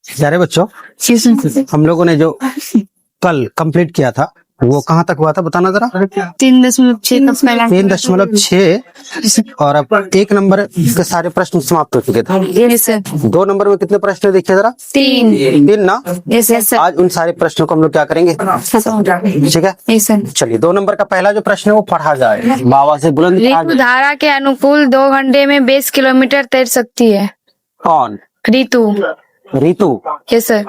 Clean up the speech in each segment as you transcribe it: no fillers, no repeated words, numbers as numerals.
प्यारे बच्चों, हम लोगों ने जो कल कंप्लीट किया था वो कहाँ तक हुआ था बताना जरा। 3.6 का पहला 3.6 और अब 1 नंबर के सारे प्रश्न समाप्त हो चुके थे। यस सर 2 नंबर में कितने प्रश्न देखिए जरा। 3 3 ना। यस सर आज उन सारे प्रश्नों को हम लोग क्या करेंगे, ठीक है। Yes sir. चलिए 2 नंबर का पहला जो प्रश्न है वो पढ़ा जाए बाबा से बुलंद ऋतु धारा के अनुकूल 2 घंटे में 20 किलोमीटर तैर सकती है। कौन? ऋतु ऋतु। Yes sir.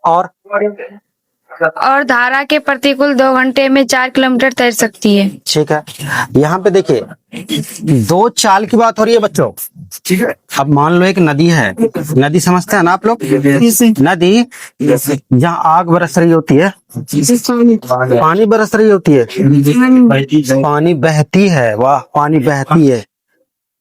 और धारा के प्रतिकूल 2 घंटे में 4 किलोमीटर तैर सकती है। ठीक है, यहाँ पे देखिए 2 चाल की बात हो रही है बच्चों, ठीक है। अब मान लो एक नदी है, नदी समझते हैं ना आप लोग। नदी जहाँ आग बरस रही होती है, पानी बरस रही होती है, पानी बहती है। वाह, पानी बहती है,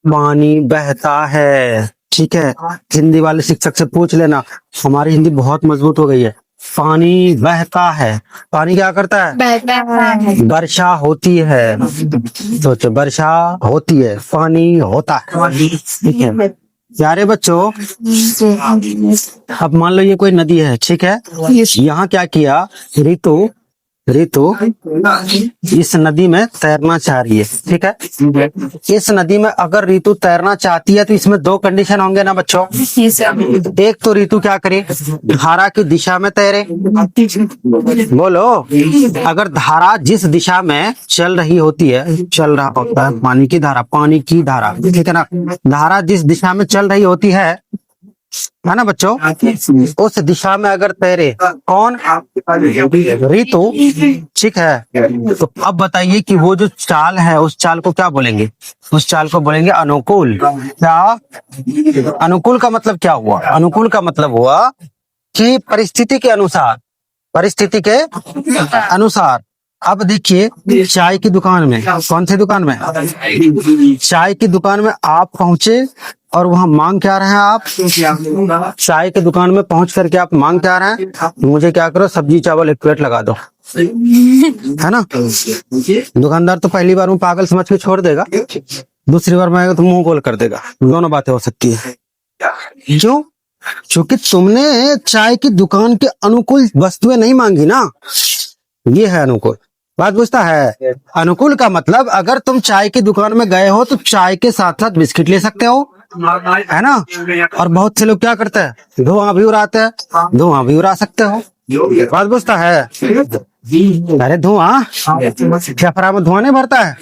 पानी बहता है, ठीक है। हिंदी वाले शिक्षक से पूछ लेना, हमारी हिंदी बहुत मजबूत हो गई है। पानी बहता है, पानी क्या करता है? बहता है। वर्षा होती है, सोचो वर्षा होती है, पानी होता है, ठीक है। प्यारे बच्चों, अब मान लो ये कोई नदी है, ठीक है। यहाँ क्या किया ऋतु इस नदी में तैरना चाह रही है, ठीक है। इस नदी में अगर ऋतु तैरना चाहती है तो इसमें 2 कंडीशन होंगे ना बच्चों। एक तो ऋतु क्या करे, धारा की दिशा में तैरे। बोलो, अगर धारा जिस दिशा में चल रही होती है, चल रहा होता है पानी की धारा, ठीक है ना। धारा जिस दिशा में चल रही होती है ना बच्चों, उस दिशा में अगर तैरे कौन? ऋतु, ठीक है। तो अब बताइए कि वो जो चाल है उस चाल को क्या बोलेंगे? उस चाल को बोलेंगे अनुकूल। क्या अनुकूल का मतलब क्या हुआ? अनुकूल का मतलब हुआ कि परिस्थिति के अनुसार। अब देखिए चाय की दुकान में, कौन सी दुकान में? चाय की दुकान में आप पहुंचे और वहां मांग क्या रहे हैं आप? चाय की दुकान में पहुंच करके आप मांग क्या रहे हैं? मुझे क्या करो, सब्जी चावल 1 प्लेट लगा दो, है ना। दुकानदार तो पहली बार में पागल समझ के छोड़ देगा, दूसरी बार में आएगा तो मुंह गोल कर देगा। दोनों बातें हो सकती है। क्यों? क्योंकि तुमने चाय की दुकान के अनुकूल वस्तुएं नहीं मांगी ना। ये है अनुकूल। बात बुझता है? अनुकूल का मतलब अगर तुम चाय की दुकान में गए हो तो चाय के साथ साथ बिस्किट ले सकते हो, है ना। और बहुत से लोग क्या करते हैं, धुआं भी उड़ाते हैं, धुआं भी उड़ा सकते हो। बात बुझता है? अरे धुआं, फेफड़ा में धुआं नहीं भरता है?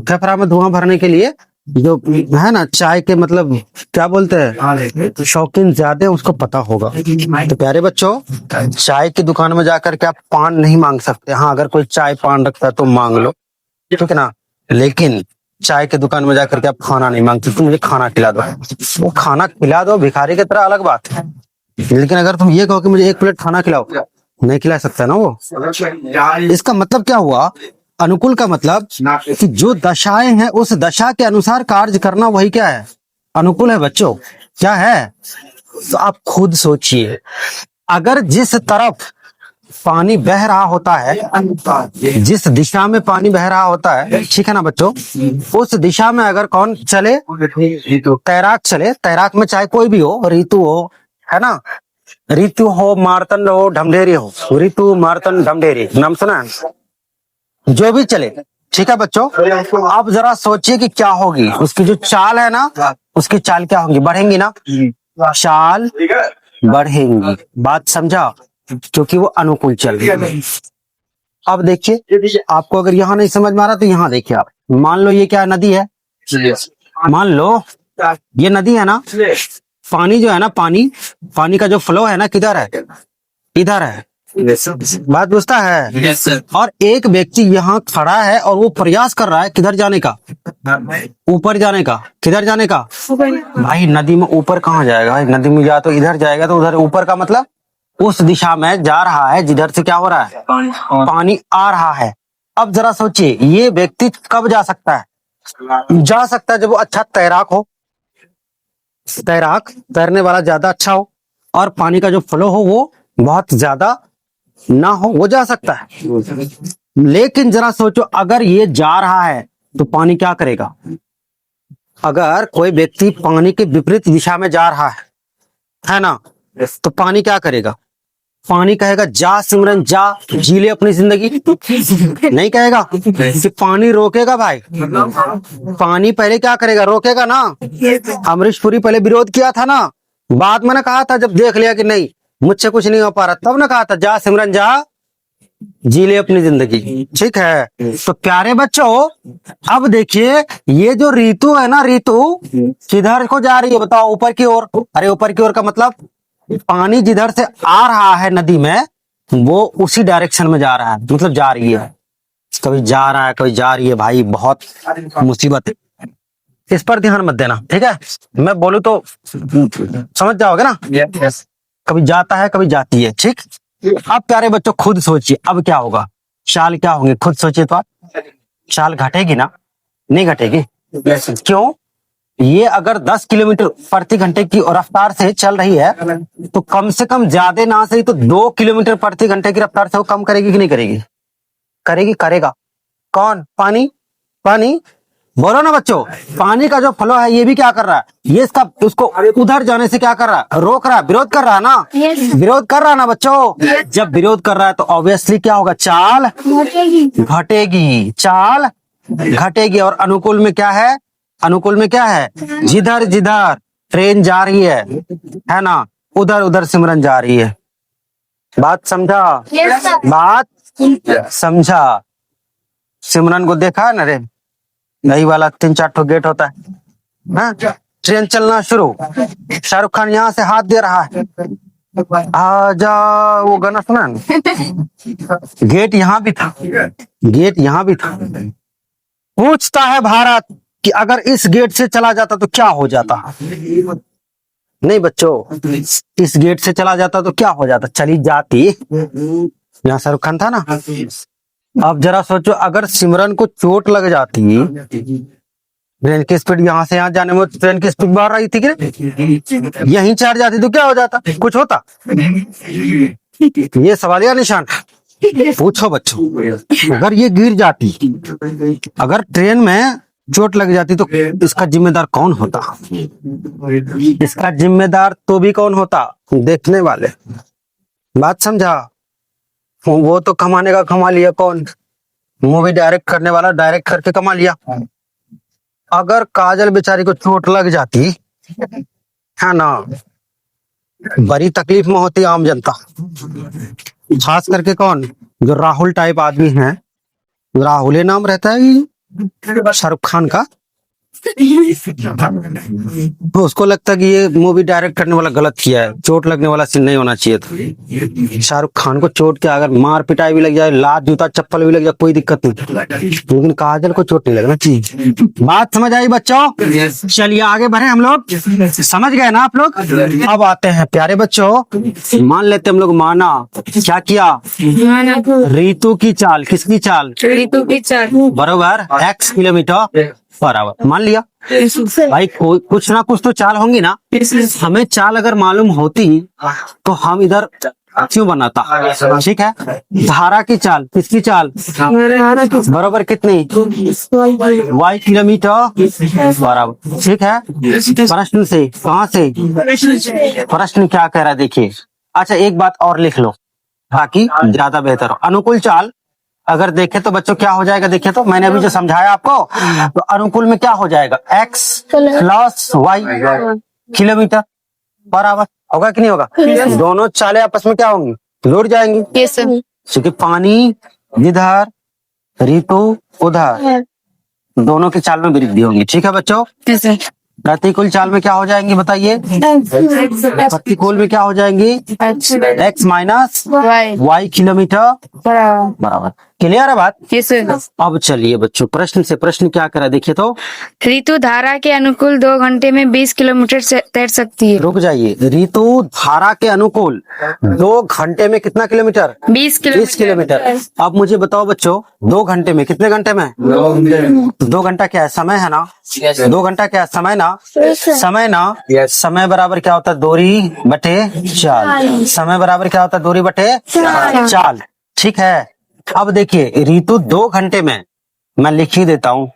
फेफड़ा में धुआं भरने के लिए जो है ना, चाय के मतलब क्या बोलते हैं, शौकीन ज्यादा उसको पता होगा। तो प्यारे बच्चों, चाय की दुकान में जाकर के आप पान नहीं मांग सकते। हाँ, अगर कोई चाय पान रखता है तो मांग लो, ठीक है ना। लेकिन चाय की दुकान में जाकर के आप खाना नहीं मांगते, तुम मुझे खाना खिला दो। वो खाना खिला दो भिखारी की तरह, अलग बात है। लेकिन अगर तुम ये कहो कि मुझे 1 प्लेट खाना खिलाओ, नहीं खिला सकता ना वो। इसका मतलब क्या हुआ? अनुकूल का मतलब कि जो दशाएं हैं उस दशा के अनुसार कार्य करना, वही क्या है? अनुकूल है बच्चों। क्या है? तो आप खुद सोचिए, अगर जिस तरफ पानी बह रहा होता है, जिस दिशा में पानी बह रहा होता है, ठीक है ना बच्चों, उस दिशा में अगर कौन चले, तैराक चले। तैराक में चाहे कोई भी हो, ऋतु हो, है ना, ऋतु हो, मार्तंड हो, ढमढेरी हो, ऋतु मार्तंड ढमढेरी, नाम सुना है? जो भी चले, ठीक है बच्चों। आप जरा सोचिए कि क्या होगी उसकी जो चाल है ना, उसकी चाल क्या होगी? बढ़ेंगी ना, चाल बढ़ेंगी। बात समझा? क्योंकि वो अनुकूल चल रही है। अब देखिए, आपको अगर यहाँ नहीं समझ में आ रहा तो यहाँ देखिए आप। मान लो ये क्या नदी है, मान लो ये नदी है ना। पानी जो है ना, पानी का जो फ्लो है ना, किधर है? इधर है। बात बुझता है? और एक व्यक्ति यहाँ खड़ा है और वो प्रयास कर रहा है किधर जाने का? ऊपर जाने का। किधर जाने का? भाई नदी में ऊपर कहाँ जाएगा? नदी में या तो इधर जाएगा, तो उधर ऊपर का मतलब उस दिशा में जा रहा है जिधर से क्या हो रहा है, पानी आ रहा है। अब जरा सोचिए, ये व्यक्ति कब जा सकता है? जा सकता है जब वो अच्छा तैराक हो, तैरने वाला ज्यादा अच्छा हो, और पानी का जो फ्लो हो वो बहुत ज्यादा ना हो, वो जा सकता है। लेकिन जरा सोचो, अगर ये जा रहा है तो पानी क्या करेगा? अगर कोई व्यक्ति पानी के विपरीत दिशा में जा रहा है है ना, तो पानी क्या करेगा? पानी कहेगा जा सिमरन जा, जी ले अपनी जिंदगी। नहीं कहेगा कि पानी रोकेगा भाई। पानी पहले क्या करेगा? रोकेगा ना। अमरीश पुरी पहले विरोध किया था ना, बाद में ना कहा था, जब देख लिया कि नहीं मुझसे कुछ नहीं हो पा रहा, तब ना कहा था जा सिमरन जा, जी ले अपनी जिंदगी। ठीक है, तो प्यारे बच्चों अब देखिए ये जो ऋतु है ना, ऋतु किधर को जा रही है बताओ? ऊपर की ओर। अरे ऊपर की ओर का मतलब पानी जिधर से आ रहा है नदी में, वो उसी डायरेक्शन में जा रहा है, मतलब जा रही है। कभी जा रहा है कभी जा रही है भाई, बहुत मुसीबत है। इस पर ध्यान मत देना, ठीक है? मैं बोलूं तो समझ जाओगे ना। कभी जाता है कभी जाती है, ठीक। अब प्यारे बच्चों खुद सोचिए अब क्या होगा, चाल क्या होंगे, खुद सोचिए तो आप। चाल घटेगी ना? नहीं घटेगी। क्यों? ये अगर 10 किलोमीटर प्रति घंटे की रफ्तार से चल रही है, तो कम से कम ज्यादा ना सही तो 2 किलोमीटर प्रति घंटे की रफ्तार से वो कम करेगी कि नहीं करेगी? करेगी, करेगा। कौन? पानी। पानी, बोलो ना बच्चों। पानी का जो फ्लो है ये भी क्या कर रहा है? ये इसका उसको उधर जाने से क्या कर रहा है? रोक रहा है, विरोध कर रहा है ना। विरोध कर रहा है ना बच्चों। जब विरोध कर रहा है तो ऑब्वियसली क्या होगा? चाल घटेगी, चाल घटेगी। और अनुकूल में क्या है? अनुकूल में क्या है? जिधर जिधर ट्रेन जा रही है ना, उधर उधर सिमरन जा रही है। बात समझा? बात समझा? सिमरन को देखा है ना रे, यही वाला 3-4 ठो गेट होता है हाँ? ट्रेन चलना शुरू, शाहरुख खान यहाँ से हाथ दे रहा है, आजा, वो गाना सुना ना? गेट यहाँ भी था, गेट यहाँ भी था। पूछता है भारत कि अगर इस गेट से चला जाता तो क्या हो जाता? नहीं बच्चों, इस गेट से चला जाता तो क्या हो जाता? चली जाती। यहाँ शाहरुख खान था ना। अब जरा सोचो अगर सिमरन को चोट लग जाती, ट्रेन की स्पीड यहाँ से यहाँ जाने में ट्रेन की स्पीड बढ़ रही थी कि यहीं चढ़ जाती तो क्या हो जाता? कुछ होता? ये सवालिया निशान पूछो बच्चों। अगर ये गिर जाती, अगर ट्रेन में चोट लग जाती तो इसका जिम्मेदार कौन होता? इसका जिम्मेदार तो भी कौन होता? देखने वाले। बात समझा? वो तो कमाने का कमा लिया, कौन? मूवी डायरेक्ट करने वाला डायरेक्ट करके कमा लिया। अगर काजल बेचारी को चोट लग जाती है ना, बड़ी तकलीफ में होती आम जनता, खास करके कौन? जो राहुल टाइप आदमी है, राहुल नाम रहता है शाहरुख खान का, तो उसको लगता है कि ये मूवी डायरेक्ट करने वाला गलत किया है, चोट लगने वाला सीन नहीं होना चाहिए था। शाहरुख खान को चोट के अगर मार पिटाई भी लग जाए, लात जूता चप्पल भी लग जाए, कोई दिक्कत नहीं, लेकिन काजल को चोट नहीं लगना चाहिए। बात समझ आई बच्चों? चलिए आगे बढ़े हम लोग। समझ गए ना आप लोग? अब आते हैं प्यारे बच्चों, मान लेते हम लोग माना क्या किया? ऋतु की चाल, किसकी चाल? ऋतु की चाल बरोबर x किलोमीटर बराबर मान लिया। भाई कुछ ना कुछ तो चाल होंगी ना। हमें चाल अगर मालूम होती तो हम इधर क्यों बनाता? ठीक है, धारा की चाल, किसकी चाल? बराबर कितनी? y किलोमीटर बराबर। ठीक है, प्रश्न से कहाँ से? प्रश्न क्या कह रहा है देखिए। अच्छा एक बात और लिख लो ताकि ज्यादा बेहतर हो। अनुकूल चाल अगर देखे तो बच्चों क्या हो जाएगा? देखिए तो मैंने अभी जो समझाया आपको, तो अनुकूल में क्या हो जाएगा? x प्लस वाई किलोमीटर बराबर होगा कि नहीं होगा? दोनों चालें आपस में क्या होंगी? जुड़ जाएंगी। क्योंकि पानी जिधर ऋतु उधर, दोनों की चाल में वृद्धि होगी। ठीक है बच्चों? प्रतिकूल चाल में क्या हो जाएंगी बताइए? प्रतिकूल में क्या हो जाएंगी? x माइनस वाई किलोमीटर बराबर। क्लियर है बात? अब चलिए बच्चों प्रश्न से, प्रश्न क्या करा देखिए तो। ऋतु धारा के अनुकूल 2 घंटे में 20 किलोमीटर से तैर सकती है। रुक जाइए, ऋतु धारा के अनुकूल 2 घंटे में कितना किलोमीटर? 20 किलोमीटर। अब मुझे बताओ बच्चों 2 घंटे में कितने घंटे में? 2 घंटा क्या है? समय है ना। 2 घंटा क्या है? समय ना। समय ना, समय बराबर क्या होता है? दूरी बटे चाल। समय बराबर क्या होता है? दूरी बटे चाल। ठीक है, अब देखिए ऋतु 2 घंटे में, मैं लिख ही देता हूँ,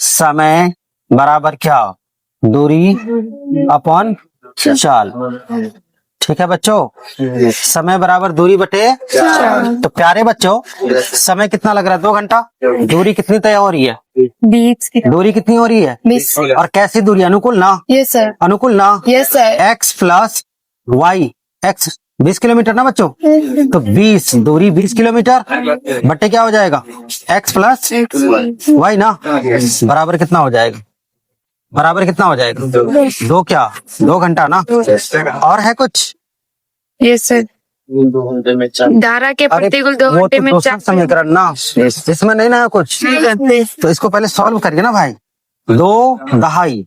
समय बराबर क्या? दूरी अपॉन चाल। ठीक है बच्चों, समय बराबर दूरी बटे 4। तो प्यारे बच्चों, समय कितना लग रहा है? 2 घंटा। दूरी कितनी तय हो रही है? 20। दूरी कितनी हो रही है? 20। और कैसी दूरी? अनुकूल ना? Yes sir. अनुकूल ना? Yes sir. x plus y, x 20 kilometre ना बच्चों, तो 20 दूरी 20 किलोमीटर बट्टे क्या हो जाएगा? x प्लस वाई ना, बराबर कितना हो जाएगा? बराबर कितना हो जाएगा? 2 क्या? 2 घंटा ना। और है कुछ? Yes sir. धारा के अरे प्रतिकूल 2 वो घंटे तो में दूसरा 4। समीकरण ना, इसमें नहीं ना है कुछ, तो इसको पहले सॉल्व करिए ना भाई। 2 दहाई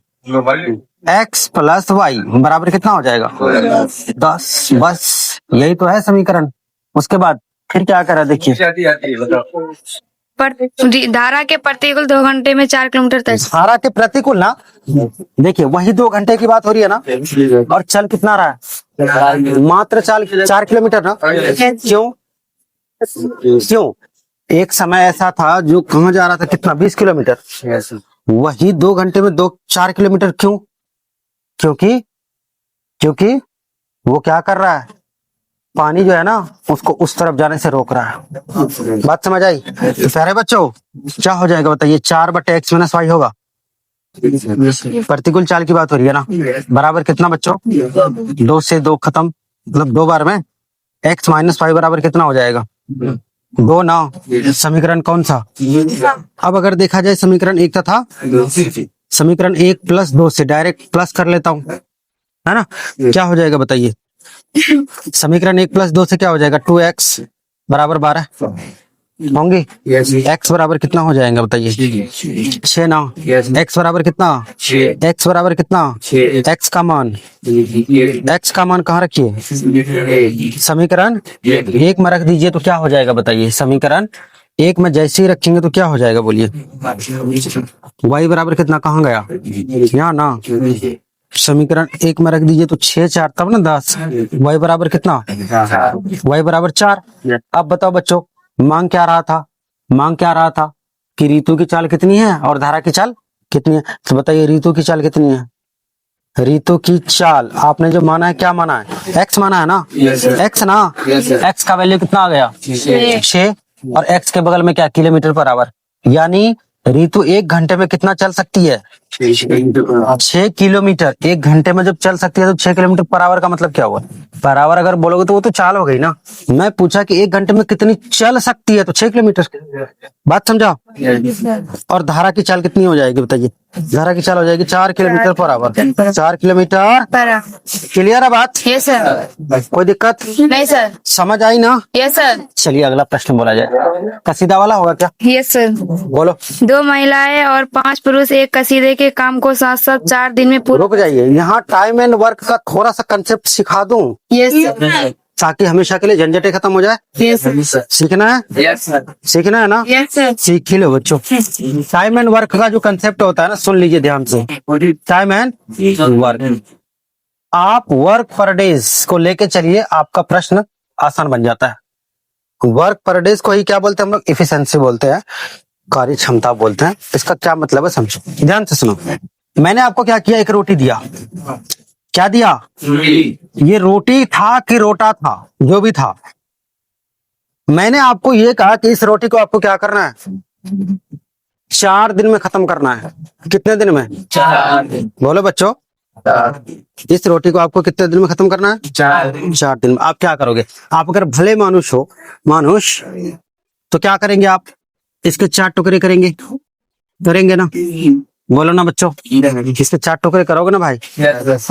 x प्लस वाई बराबर कितना हो जाएगा? 10। बस यही तो है समीकरण। उसके बाद फिर क्या करा देखिए, धारा के प्रतिकूल 2 घंटे में 4 किलोमीटर तय। धारा के प्रतिकूल ना, देखिए वही 2 घंटे की बात हो रही है ना, और चल कितना रहा है? मात्र 4 किलोमीटर ना। क्यों? क्यों? एक समय ऐसा था जो कहाँ जा रहा था, कितना? 20 किलोमीटर। वही 2 घंटे में 4 किलोमीटर। क्यों? क्योंकि वो क्या कर रहा है, पानी जो है ना उसको उस तरफ जाने से रोक रहा है। बात समझ आई? तो प्यारे बच्चों, क्या हो जाएगा बताइए? 4 बटे x माइनस वाई होगा। प्रतिकूल चाल की बात हो रही है ना, बराबर कितना बच्चों? 2 से 2 खत्म, मतलब 2 बार में x माइनस वाई बराबर कितना हो जाएगा? 2 ना। समीकरण कौन सा? अब अगर देखा जाए समीकरण 1 था, समीकरण 1 प्लस 2 से डायरेक्ट प्लस कर लेता हूँ, है ना। क्या हो जाएगा बताइए? समीकरण 1 प्लस 2 से क्या हो जाएगा? 2x बराबर 12 होंगे। x बराबर कितना हो जाएगा बताइए? 6 ना। x बराबर कितना? x बराबर कितना? x का मान, x का मान कहाँ रखिए? समीकरण 1 में रख दीजिए, तो क्या हो जाएगा बताइए? समीकरण 1 में जैसे ही रखेंगे तो क्या हो जाएगा बोलिए? y बराबर कितना? कहाँ गया? यहाँ ना। समीकरण 1 में रख दीजिए तो 6 4 तब ना 10। y बराबर कितना? y बराबर 4। अब बताओ बच्चों, मांग क्या रहा था? मांग क्या रहा था कि ऋतु की चाल कितनी है और धारा की चाल कितनी है। तो बताइए ऋतु की चाल कितनी है? ऋतु की चाल आपने जो माना है, क्या माना है? x माना है ना, x ना। x का वैल्यू कितना आ गया? 6। और x के बगल में क्या? Kilometre per our. यानी ऋतु 1 घंटे में कितना चल सकती है? 6 किलोमीटर। 1 घंटे में जब चल सकती है तो 6 किलोमीटर पर आवर का मतलब क्या हुआ? पर आवर अगर बोलोगे तो वो तो चाल हो गई ना। मैं पूछा कि 1 घंटे में कितनी चल सकती है, तो 6 किलोमीटर। बात समझा? और धारा की चाल कितनी हो जाएगी बताइए? धारा की चाल हो जाएगी 4 kilometre per our. 4 kilometre. Clear है बात? Yes sir. कोई दिक्कत नहीं सर। समझ आई ना? Yes sir. चलिए अगला प्रश्न बोला जाए। कसीदा वाला होगा क्या? Yes sir. बोलो। 2 महिलाएं और 5 पुरुष एक कसीदे के काम को साथ साथ 4 दिन में पूरा। रुक जाइए, यहाँ टाइम एंड वर्क का थोड़ा सा कंसेप्ट सिखा दूं, यस सर। ताकि हमेशा के लिए झंझटें खत्म हो जाए। Yes sir. सीखना है? Yes sir. सीखना है ना? Yes sir. सीख ही लो बच्चों। टाइम एंड वर्क का जो कंसेप्ट होता है ना, सुन लीजिए ध्यान से। टाइम एंड वर्क, आप वर्क पर डेज को लेके चलिए, आपका प्रश्न आसान बन जाता है। वर्क पर डेज को ही क्या बोलते हैं हम लोग? इफिशिएंसी बोलते हैं, कार्य क्षमता बोलते हैं। इसका क्या मतलब है समझो, ध्यान से सुनो। मैंने आपको क्या किया? एक रोटी दिया। क्या दिया? ये रोटी था कि रोटा था, जो भी था। मैंने आपको ये कहा कि इस रोटी को आपको क्या करना है? 4 दिन में खत्म करना है। कितने दिन में? 4 दिन। बोलो बच्चों, इस रोटी को आपको कितने दिन में खत्म करना है? 4 दिन। 4 दिन में। आप क्या करोगे? आप अगर भले मानुष हो, मानुष, तो क्या करेंगे आप? इसके 4 टुकड़े करेंगे, करेंगे ना? बोलो ना बच्चों, इसके 4 टुकड़े करोगे ना भाई?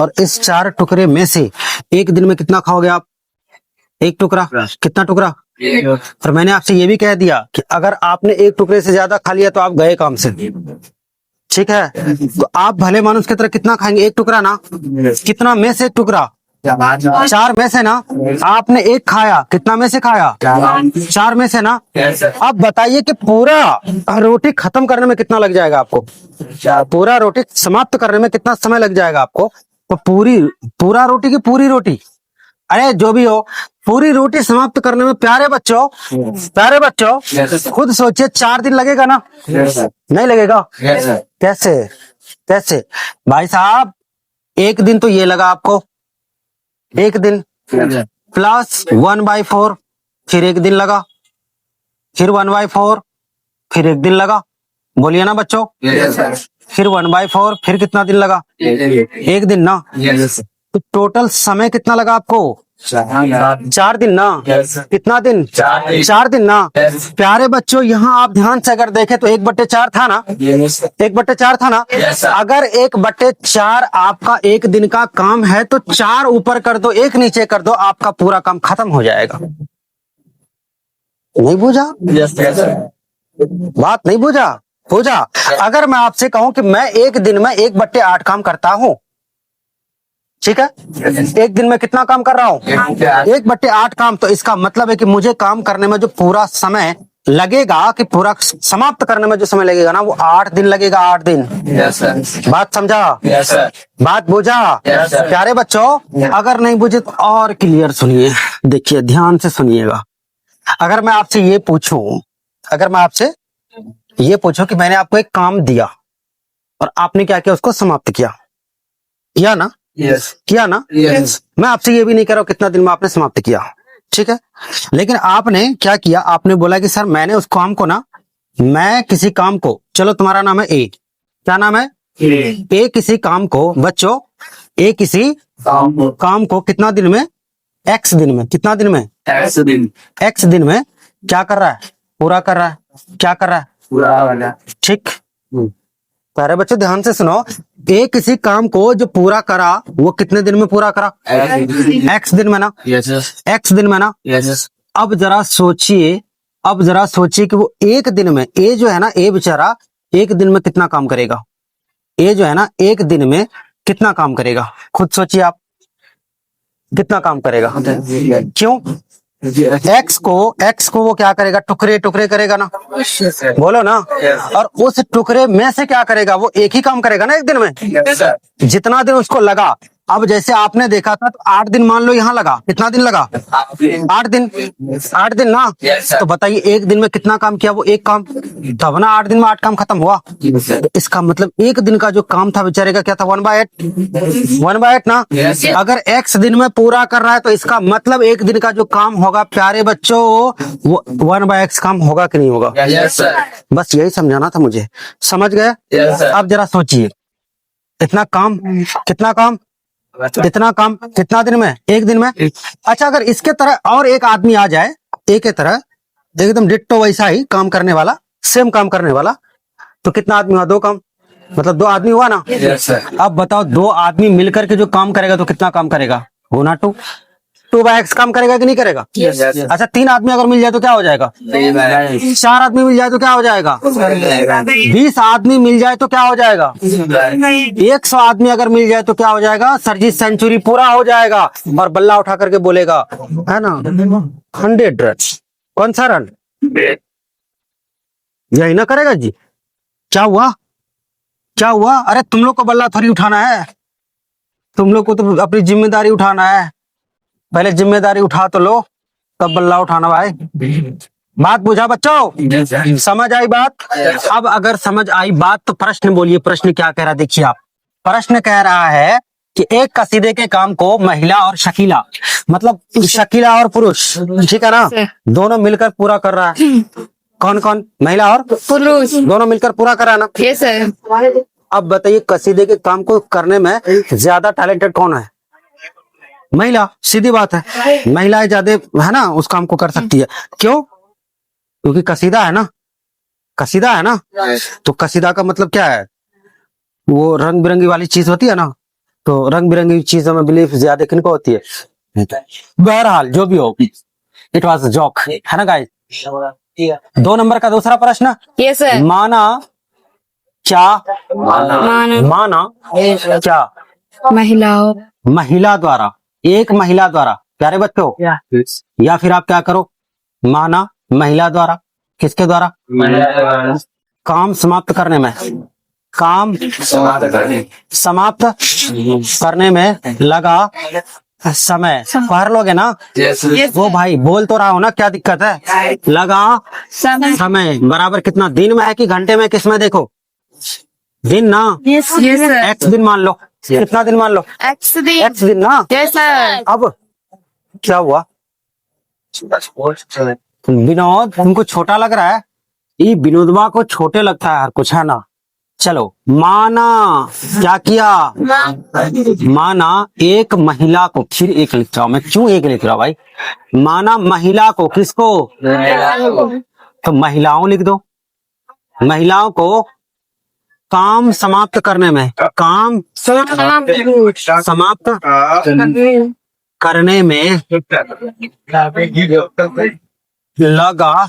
और इस 4 टुकड़े में से एक दिन में कितना खाओगे आप? 1 टुकड़ा। कितना टुकड़ा? और मैंने आपसे ये भी कह दिया कि अगर आपने 1 टुकड़े से ज्यादा खा लिया तो आप गए काम से। ठीक है, तो आप भले मानुष की तरह कितना खाएंगे? 1 टुकड़ा ना। कितना में से 1 टुकड़ा? 4 में से ना। आपने 1 खाया, कितना में से खाया? 4 में से ना। अब बताइए कि पूरा रोटी खत्म करने में कितना लग जाएगा आपको? पूरा रोटी समाप्त करने में कितना समय लग जाएगा आपको? तो पूरा रोटी की पूरी रोटी, अरे जो भी हो, पूरी रोटी समाप्त करने में प्यारे बच्चों खुद सोचिए 4 दिन लगेगा ना? नहीं लगेगा? कैसे भाई साहब? 1 दिन तो ये लगा आपको, 1 दिन। प्लस 1/4, फिर एक दिन लगा, फिर 1/4, फिर एक दिन लगा, बोलिए ना बच्चों। फिर 1/4, फिर कितना दिन लगा? एक दिन ना। तो टोटल समय कितना लगा आपको? 4 दिन ना। कितना दिन? 4 दिन ना। प्यारे बच्चों, यहाँ आप ध्यान से अगर देखें तो 1/4 था ना, 1/4 था ना। अगर 1/4 आपका एक दिन का काम है तो 4 ऊपर कर दो, 1 नीचे कर दो, आपका पूरा काम खत्म हो जाएगा। नहीं बूझा? बात नहीं बूझा? बूझा? अगर मैं आपसे कहूं कि मैं एक दिन में 1/8 काम करता हूं, ठीक है, एक दिन में कितना काम कर रहा हूं? 1/8 काम। तो इसका मतलब है कि मुझे काम करने में जो पूरा समय लगेगा, कि पूरा समाप्त करने में जो समय लगेगा ना, वो 8 दिन लगेगा। 8 दिन। बात समझा? बात बूझा? प्यारे बच्चों, अगर नहीं बुझे तो और क्लियर सुनिए, देखिए ध्यान से सुनिएगा। अगर मैं आपसे ये पूछूं, अगर मैं आपसे ये पूछूं कि मैंने आपको एक काम दिया और आपने क्या किया? उसको समाप्त किया, किया ना? किया ना? मैं आपसे ये भी नहीं कह रहा हूं कितना दिन में आपने समाप्त किया, ठीक है, लेकिन आपने क्या किया? आपने बोला कि सर मैंने उस काम को ना, मैं किसी काम को, चलो तुम्हारा नाम है ए, क्या नाम है? ए किसी काम को, बच्चों, ए किसी काम को कितना दिन में? एक्स दिन में। कितना दिन में? एक्स दिन में क्या कर रहा है? पूरा कर रहा है। क्या कर रहा है? पूरा वाला। ठीक। सारे बच्चों ध्यान से सुनो, ए किसी काम को जो पूरा करा, वो कितने दिन में पूरा करा? एक्स दिन में ना। एक्स दिन में ना। अब जरा सोचिए, अब जरा सोचिए कि वो एक दिन में, ए जो है ना, ए बेचारा एक दिन में कितना काम करेगा? ए जो है ना, एक दिन में कितना काम करेगा? खुद सोचिए आप, कितना काम करेगा? क्यों? एक्स को वो क्या करेगा? टुकड़े टुकड़े करेगा ना, बोलो ना। और उस टुकड़े में से क्या करेगा? वो एक ही काम करेगा ना एक दिन में, जितना दिन उसको लगा। अब जैसे आपने देखा था तो 8 दिन मान लो यहाँ लगा, कितना दिन लगा? 8 दिन। 8 दिन ना। तो बताइए एक दिन में कितना काम किया? वो एक काम, तब ना 8 दिन में 8 काम खत्म हुआ। इसका मतलब एक दिन का जो काम था बेचारे का क्या था? 1/8। 1/8 ना। अगर x दिन में पूरा कर रहा है तो इसका मतलब एक दिन का जो काम होगा, प्यारे बच्चों, वो 1/x काम होगा कि नहीं होगा? बस यही समझाना था मुझे, समझ गए? अब जरा सोचिए, इतना काम, कितना काम, इतना काम कितना दिन में? एक दिन में। अच्छा, अगर इसके तरह और एक आदमी आ जाए, एक के तरह एकदम डिट्टो वैसा ही काम करने वाला, सेम काम करने वाला, तो कितना आदमी हुआ? 2 काम, मतलब 2 आदमी हुआ ना। अब बताओ 2 आदमी मिलकर के जो काम करेगा तो कितना काम करेगा? गुना 2/x काम करेगा कि नहीं करेगा? अच्छा, 3 आदमी अगर मिल जाए तो क्या हो जाएगा? 4 आदमी मिल जाए तो क्या हो जाएगा? 20 आदमी मिल जाए तो क्या हो जाएगा? 100 आदमी अगर मिल जाए तो क्या हो जाएगा? सर जी सेंचुरी पूरा हो जाएगा। और बल्ला उठा करके बोलेगा, है ना, 100 रन। कौन सा रन? यही ना करेगा जी। क्या हुआ? क्या हुआ? अरे तुम लोग को बल्ला थोड़ी उठाना है, तुम लोग को तो अपनी जिम्मेदारी उठाना है। पहले जिम्मेदारी उठा तो लो, तब बल्ला उठाना भाई। बात बुझा बच्चों? समझ आई बात? अब अगर समझ आई बात तो प्रश्न बोलिए, प्रश्न क्या कह रहा है? देखिए आप, प्रश्न कह रहा है कि एक कसीदे के काम को महिला और शकीला, मतलब शकीला और पुरुष, ठीक है ना, दोनों मिलकर पूरा कर रहा है। कौन कौन? महिला और पुरुष दोनों मिलकर पूरा करा ना। Yes sir. अब बताइए कसीदे के काम को करने में ज्यादा टैलेंटेड कौन है? महिला। सीधी बात है, महिलाएं ज्यादा, है ना, उस काम को कर सकती है। क्यों? क्योंकि कसीदा है ना, कसीदा है ना। तो कसीदा का मतलब क्या है? वो रंग बिरंगी वाली चीज होती है ना, तो रंग बिरंगी चीजों में बिलीफ ज्यादा किनको होती है? बहरहाल जो भी हो, इट वॉज जॉक, है ना गाइस। 2 नंबर का दूसरा प्रश्न। Yes sir. माना क्या? माना क्या? महिलाओं, महिला द्वारा, एक महिला द्वारा, प्यारे बच्चों, या फिर आप क्या करो, माना महिला द्वारा, किसके द्वारा? काम समाप्त करने में, काम समाप्त करने में लगा समय। पढ़ लोगे ना? वो भाई बोल तो रहा हो ना, क्या दिक्कत है? लगा समय बराबर कितना? दिन में है कि घंटे में? किस में? देखो दिन ना। एक्स दिन मान लो। कितना दिन मान लो? एक्स दिन ना। अब क्या हुआ विनोद, तुमको छोटा लग रहा है? ये विनोदवा को छोटे लगता है हर कुछ, है ना? चलो, माना क्या किया? माना एक महिला को, फिर एक लिख रहा हूं मैं, क्यों एक लिख रहा हूं भाई? माना महिला को, किसको? तो महिलाओं लिख दो। महिलाओं को काम समाप्त करने में, काम समाप्त करने में लगा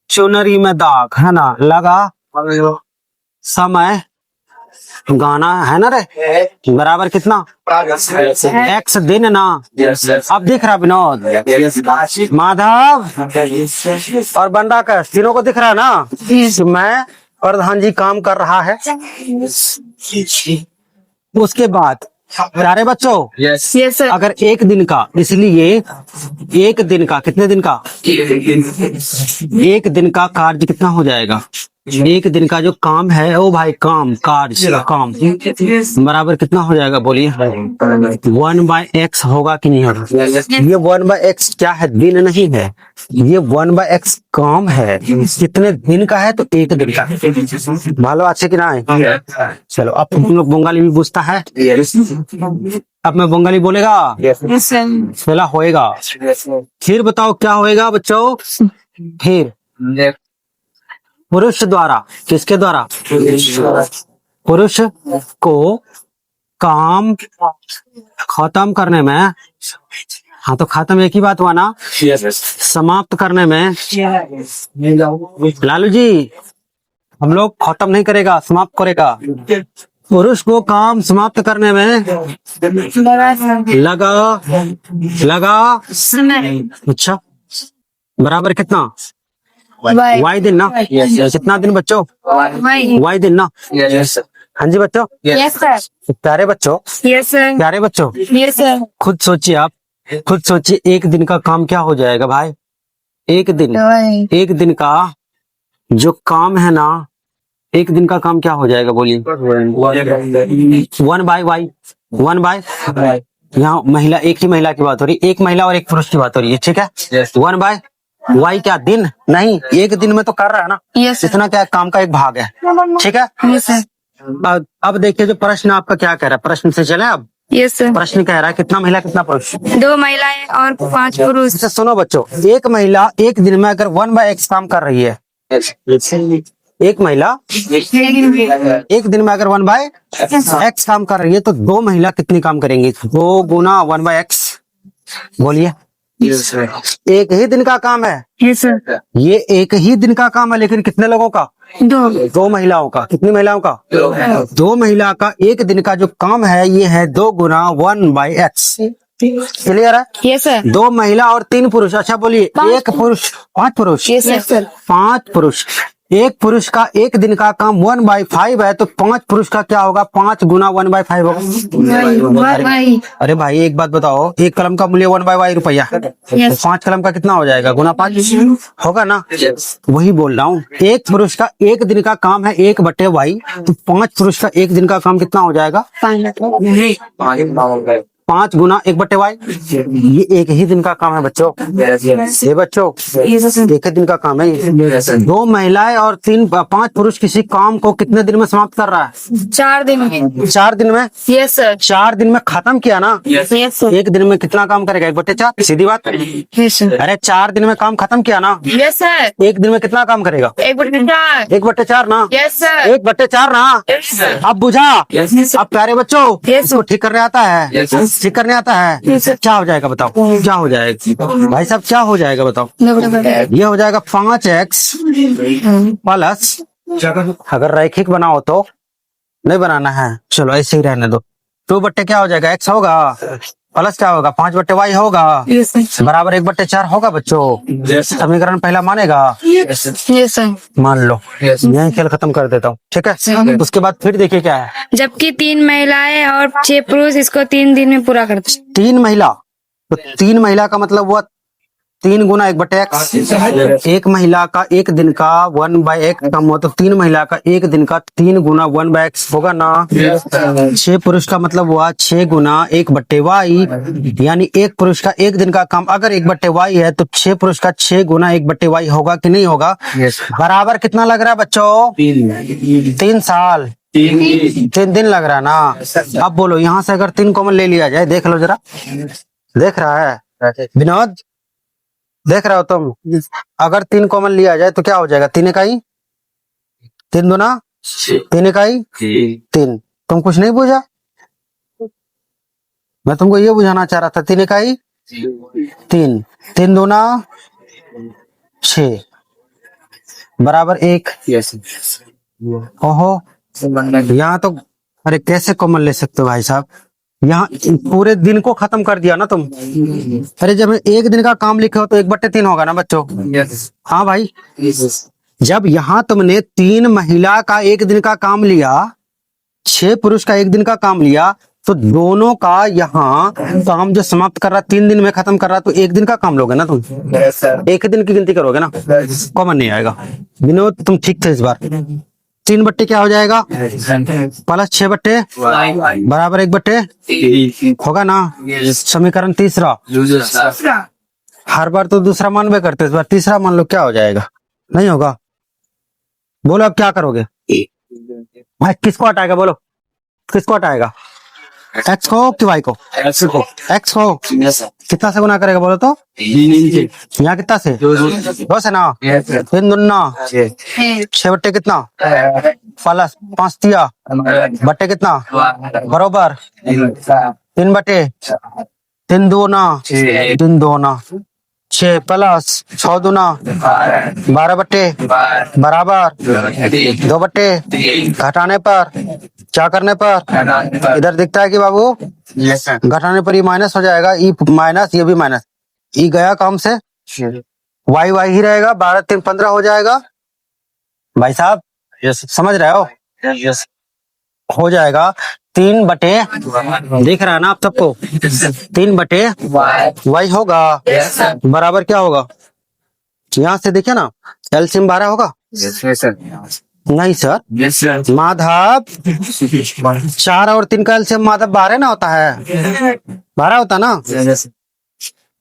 चुनरी में दाग, है ना? लगा समय गाना, है ना रे? बराबर कितना? एक्स दिन ना। अब दिख रहा विनोद, माधव और बंडा का तीनों को दिख रहा है ना कि मैं प्रधान जी काम कर रहा है। उसके बाद प्यारे बच्चों, यस सर। अगर एक दिन का, इसलिए एक दिन का, कितने दिन का? एक दिन का कार्य कितना हो जाएगा? एक दिन का जो काम है ओ भाई, काम, कार्य, काम बराबर कितना हो जाएगा? बोलिए 1/x होगा कि नहीं होगा? ये 1/x क्या है? दिन नहीं है, ये 1/x काम है। कितने दिन का है? तो एक दिन का। मालो अच्छे कि ना है? चलो, अब तुम लोग बंगाली भी पूछता है। अब मैं बंगाली बोलेगा, पहला होएगा, फिर बताओ क्या होएगा बच्चों? फिर पुरुष द्वारा, किसके द्वारा? पुरुष को काम खत्म करने में, हाँ तो खत्म एक ही बात हुआ ना? समाप्त करने में, लालू जी हम लोग खत्म नहीं करेगा, समाप्त करेगा। पुरुष को काम समाप्त करने में लगा अच्छा, बराबर कितना? वाई दिन ना? कितना दिन बच्चों? वाई दिन ना? हाँ जी बच्चों। Yes sir. प्यारे बच्चों, यस सर। प्यारे बच्चों, यस सर। खुद सोचिए आप, खुद सोचिए एक दिन का काम क्या हो जाएगा भाई? एक दिन का जो काम है ना, एक दिन का काम क्या हो जाएगा? बोलिए 1/y, 1/, यहाँ महिला, एक ही महिला की बात हो रही है, एक महिला और एक पुरुष की बात हो रही है, ठीक है? 1/y क्या दिन नहीं? एक दिन में तो कर रहा है ना? Yes sir. इतना क्या काम का एक भाग है, ठीक है? Yes sir. अब देखिए जो प्रश्न आपका क्या कह रहा है, प्रश्न से चले अब। Yes sir. प्रश्न कह रहा है कितना महिला कितना पुरुष? 2 महिलाएं और 5 पुरुष। अच्छा सुनो बच्चों, एक महिला एक दिन में अगर 1/x काम कर रही है, एक महिला एक दिन में अगर 1/x काम कर रही है, तो 2 महिला कितनी काम करेंगी? 2 गुना 1/x। बोलिए, एक ही दिन का काम है। Yes sir. ये एक ही दिन का काम है, लेकिन कितने लोगों का? 2 महिलाओं का। कितनी महिलाओं का? 2 महिला का एक दिन का जो काम है, ये है 2 गुना 1/x। क्लियर है? Yes sir. 2 महिला और 3 पुरुष। अच्छा बोलिए, एक पुरुष 5 पुरुष। Yes sir. 5 पुरुष, एक पुरुष का एक दिन का काम 1/5 है, तो 5 पुरुष का क्या होगा? 5 गुना 1/5 होगा। अरे भाई एक बात बताओ, एक कलम का मूल्य 1/y रुपया, तो 5 कलम का कितना हो जाएगा? गुना 5 होगा ना? वही बोल रहा हूँ, एक पुरुष का एक दिन का काम है 1/y, तो 5 पुरुष का एक दिन का काम कितना हो जाएगा? 5 गुना 1/y। ये एक ही दिन का काम है बच्चों। ये बच्चों एक ही दिन का काम है ये। 2 महिलाएं और 5 पुरुष किसी काम को कितने दिन में समाप्त कर रहा है? 4 दिन में। 4 दिन में? Yes sir. 4 दिन में खत्म किया ना? Yes sir. एक दिन में कितना काम करेगा? 1/4, सीधी बात। Yes sir. अरे 4 दिन में काम खत्म किया ना? Yes sir. एक दिन में कितना काम करेगा? 1/4। 1/4 ना? Yes sir. 1/4 ना? Yes sir. अब बुझा? अब प्यारे बच्चों, Yes, इसको ठीक करने आता है? ठीक करने आता है? क्या हो जाएगा बताओ? क्या हो जाएगा भाई साहब? क्या हो जाएगा बताओ? ये हो जाएगा 5x प्लस, अगर रैखिक बनाओ तो नहीं बनाना है, चलो ऐसे ही रहने दो। 2 क्या हो जाएगा? x होगा, प्लस क्या होगा? 5/y होगा, बराबर 1/4 होगा बच्चों। समीकरण पहला मानेगा? Yes sir. मान लो, यही खेल खत्म कर देता हूँ, ठीक है? उसके बाद फिर देखिए क्या है। जबकि 3 महिलाएं और 6 पुरुष इसको 3 दिन में पूरा करते हैं। 3 महिला, तो 3 महिला का मतलब हुआ 3 गुना 1/x। एक महिला का एक दिन का 1/x कम हो तो 3 महिला का एक दिन का 3 गुना 1/x होगा ना। 6 पुरुष का मतलब हुआ 6 गुना 1/y, यानी एक पुरुष का एक दिन का काम अगर 1/y है तो 6 पुरुष का 6 गुना 1/y होगा कि नहीं होगा। बराबर कितना लग रहा है बच्चों? 3 साल 3 दिन लग रहा है ना। अब बोलो यहाँ से अगर 3 कॉमन ले लिया जाए, देख लो जरा, देख रहा है विनोद, देख रहे हो तुम? अगर 3 कॉमन लिया जाए तो क्या हो जाएगा? 3 इकाई 3 दूना 3 इकाई 3। तुम कुछ नहीं बुझा, मैं तुमको ये बुझाना चाह रहा था। 3 इकाई 3, 3 दूना 6 बराबर 1। ओहो, यहाँ तो अरे कैसे कॉमन ले सकते हो भाई साहब? यहाँ पूरे दिन को खत्म कर दिया ना तुम। अरे जब एक दिन का काम लिखे हो तो 1/3 होगा ना बच्चों। हाँ भाई, जब यहाँ तुमने 3 महिला का एक दिन का काम लिया, 6 पुरुष का एक दिन का काम लिया, तो दोनों का यहाँ काम जो समाप्त कर रहा 3 दिन में खत्म कर रहा, तो एक दिन का काम लोगे ना तुम। एक ही दिन की गिनती करोगे ना, कॉमन नहीं आएगा। विनोद तुम ठीक थे इस बार। 3 क्या हो जाएगा? प्लस 6 बराबर 1 होगा ना। समीकरण तीसरा, हर बार तो दूसरा मान में करते, इस बार तीसरा मान लो, क्या हो जाएगा? नहीं होगा। बोलो अब क्या करोगे भाई? किसको हटाएगा बोलो, किसको हटाएगा? एक्स को कि वाई को? एक्स को कितना से गुना करेगा बोलो तो? यहाँ कितना से? 2 से ना। 3 दूना 6 कितना? प्लस 5 दिया बट्टे कितना? बरोबर 3 दूना 6 प्लस 6 दूना 12 बराबर 2 घटाने पर क्या करने पर? इधर दिखता है कि बाबू घटाने पर ये माइनस हो जाएगा, ई माइनस ये भी माइनस, ई गया काम से, वाई वाई ही रहेगा। 12 3 15 हो जाएगा भाई साहब, समझ रहे हो? हो जाएगा 3/, दिख रहा है ना आप सबको? 3/y होगा बराबर क्या होगा? यहाँ से देखिए ना, एलसीएम 12 होगा। नहीं सर, माधव 4 और 3 का एलसीएम माधव 12 ना होता है, 12 होता ना।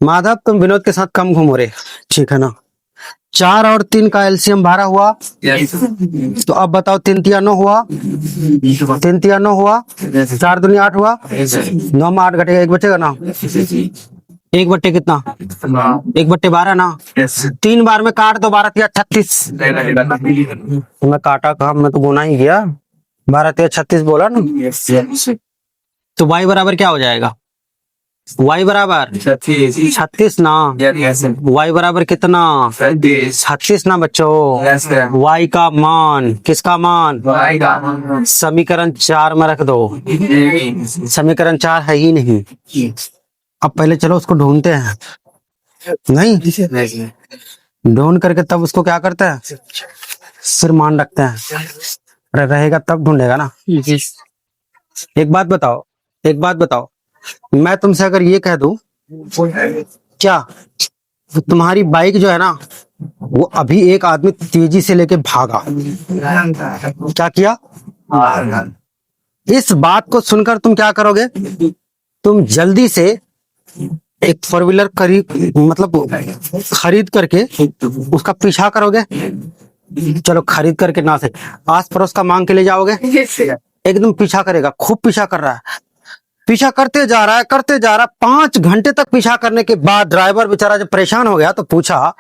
माधव तुम विनोद के साथ कम घूमो रे, ठीक है ना। 4 और 3 का एलसीएम 12 हुआ। तो अब बताओ 3 तिया 9 हुआ, 3 तिया 9 हुआ, 4 दूनी 8 हुआ, 9 में 8 घटेगा 1 बचेगा ना। 1/, कितना? 1/12 ना। 3 बार में काट दो, 12 तिया 36। मैं काटा कहा, मैं तो गुना ही गया। 12 तिया 36 बोला ना। तो y बराबर क्या हो जाएगा? y बराबर 36 ना। y बराबर कितना? 36 ना बच्चों। y का मान, किसका मान? समीकरण 4 में रख दो। समीकरण 4 है ही नहीं। अब पहले चलो उसको ढूंढते हैं। नहीं, ढूंढ करके तब उसको क्या करते हैं? सिर मान रखते हैं। रहेगा तब ढूंढेगा ना। एक बात बताओ, मैं तुमसे अगर ये कह दूं, क्या तुम्हारी बाइक जो है ना, वो अभी एक आदमी तेजी से लेके भागा, क्या किया? इस बात को सुनकर तुम क्या करोगे? तुम जल्दी से एक 4 व्हीलर खरीद करके उसका पीछा करोगे। चलो खरीद करके ना से आस पड़ोस का मांग के ले जाओगे, एकदम पीछा करेगा, खूब पीछा कर रहा है, पीछा करते जा रहा है। 5 घंटे तक पीछा करने के बाद ड्राइवर बेचारा जब परेशान हो गया तो पूछा,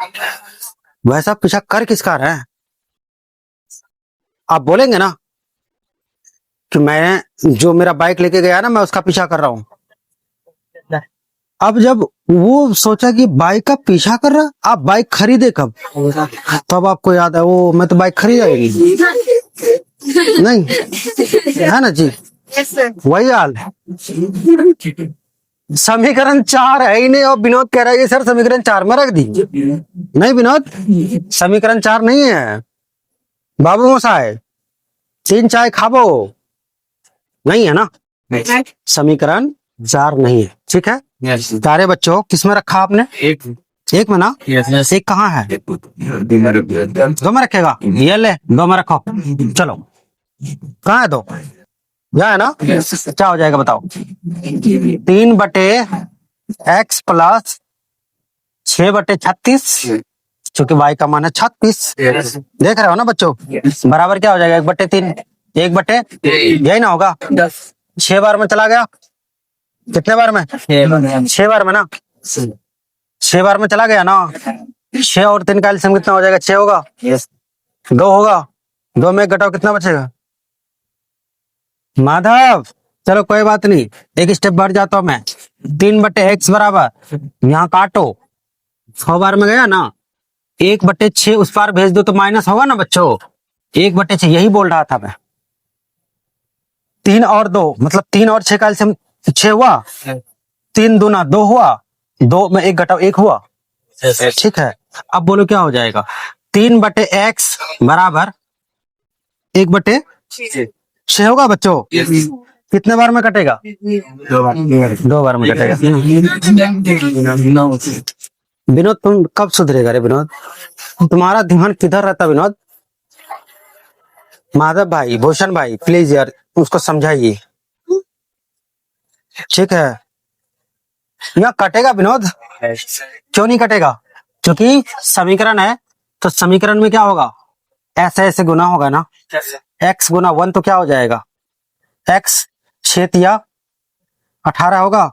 वैसा पीछा कर किसका रहे हैं? आप बोलेंगे ना कि मैं जो मेरा बाइक लेके गया ना, मैं उसका पीछा कर रहा हूं। अब जब वो सोचा कि बाइक का पीछा कर रहा, आप बाइक खरीदे कब? तब आपको याद है, वो मैं तो बाइक खरीदेगी नहीं, है ना जी। वही हाल है। समीकरण 4 है ही नहीं, और विनोद कह रहा है सर समीकरण 4 में रख दी। नहीं विनोद, समीकरण 4 नहीं है बाबू मोसाए। 3 चाय खाबो नहीं है ना, समीकरण 4 नहीं है, ठीक है। प्यारे बच्चों, किसमें रखा आपने? एक में ना, एक कहाँ है? दो में रखेगा, ये ले, दो में रखो, चलो। कहाँ है दो? यहाँ है ना, क्या हो जाएगा बताओ? 3/x प्लस 6/36, क्योंकि y का मान है 36। देख रहे हो ना बच्चों, बराबर क्या हो जाएगा? 1/3, 1/, यही ना होगा? 6 बार में चला गया, कितने बार में? 6 बार में ना, 6 बार में चला गया ना। 6 और 3 का एलसीएम कितना हो जाएगा? 6 होगा, 2 होगा, 2 में 1 घटाओ, कितना बचेगा? माधव चलो कोई बात नहीं, एक स्टेप बढ़ जाता हूं मैं। 3/x बराबर, यहाँ काटो, 6 बार में गया ना, 1/6 उस पार भेज दो तो माइनस होगा ना बच्चों? 1/6 यही बोल रहा था मैं। 3 और 2 मतलब 3 और 6 का एलसीएम 6 हुआ, 3 दूना 2 हुआ, 2 में 1 घटाओ 1 हुआ, ठीक है। अब बोलो क्या हो जाएगा? 3/x बराबर 1/6 होगा बच्चों। कितने बार में कटेगा? 2 बार में कटेगा। विनोद तुम कब सुधरेगा रे विनोद? तुम्हारा ध्यान किधर रहता विनोद? माधव भाई, भूषण भाई, प्लीज यार उसको समझाइए, ठीक है। यहाँ कटेगा विनोद, क्यों नहीं कटेगा? क्योंकि समीकरण है, तो समीकरण में क्या होगा? ऐसे ऐसे गुना होगा ना, x गुना 1 तो क्या हो जाएगा? x 6 या 18 होगा।